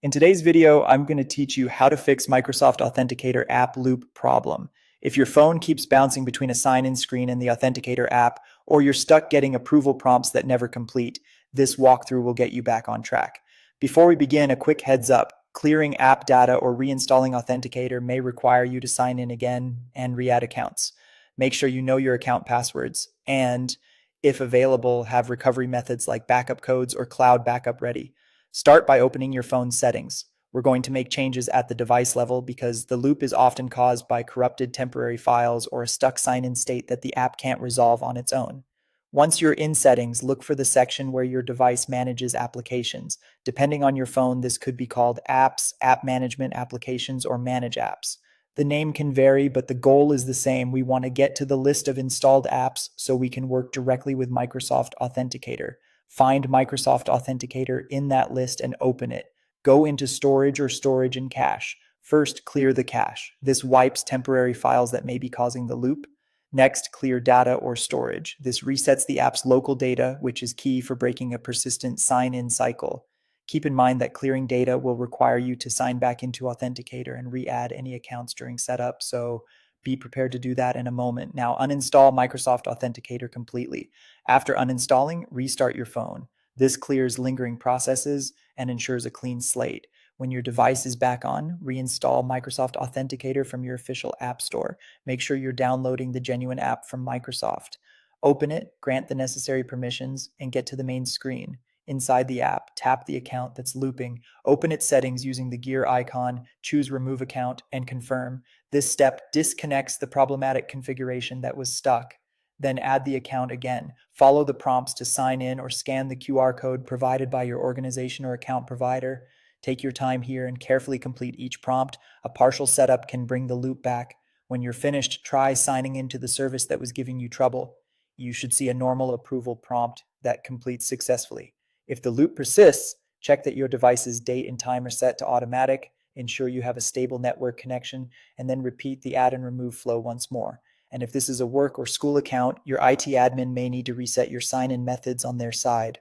In today's video, I'm going to teach you how to fix Microsoft Authenticator app loop problem. If your phone keeps bouncing between a sign-in screen and the Authenticator app, or you're stuck getting approval prompts that never complete, this walkthrough will get you back on track. Before we begin, a quick heads up. Clearing app data or reinstalling Authenticator may require you to sign in again and re-add accounts. Make sure you know your account passwords and, if available, have recovery methods like backup codes or cloud backup ready. Start by opening your phone's settings. We're going to make changes at the device level because the loop is often caused by corrupted temporary files or a stuck sign-in state that the app can't resolve on its own. Once you're in settings, look for the section where your device manages applications. Depending on your phone, this could be called Apps, App Management Applications, or Manage Apps. The name can vary, but the goal is the same. We want to get to the list of installed apps so we can work directly with Microsoft Authenticator. Find Microsoft Authenticator in that list and open it. Go into Storage or Storage and Cache. First, clear the cache. This wipes temporary files that may be causing the loop. Next, clear data or storage. This resets the app's local data, which is key for breaking a persistent sign-in cycle. Keep in mind that clearing data will require you to sign back into Authenticator and re-add any accounts during setup, so be prepared to do that in a moment. Now, uninstall Microsoft Authenticator completely. After uninstalling, restart your phone. This clears lingering processes and ensures a clean slate. When your device is back on, reinstall Microsoft Authenticator from your official app store. Make sure you're downloading the genuine app from Microsoft. Open it, grant the necessary permissions, and get to the main screen. Inside the app, tap the account that's looping, open its settings using the gear icon, choose Remove Account, and confirm. This step disconnects the problematic configuration that was stuck. Then add the account again. Follow the prompts to sign in or scan the QR code provided by your organization or account provider. Take your time here and carefully complete each prompt. A partial setup can bring the loop back. When you're finished, try signing into the service that was giving you trouble. You should see a normal approval prompt that completes successfully. If the loop persists, check that your device's date and time are set to automatic, ensure you have a stable network connection, and then repeat the add and remove flow once more. And if this is a work or school account, your IT admin may need to reset your sign-in methods on their side.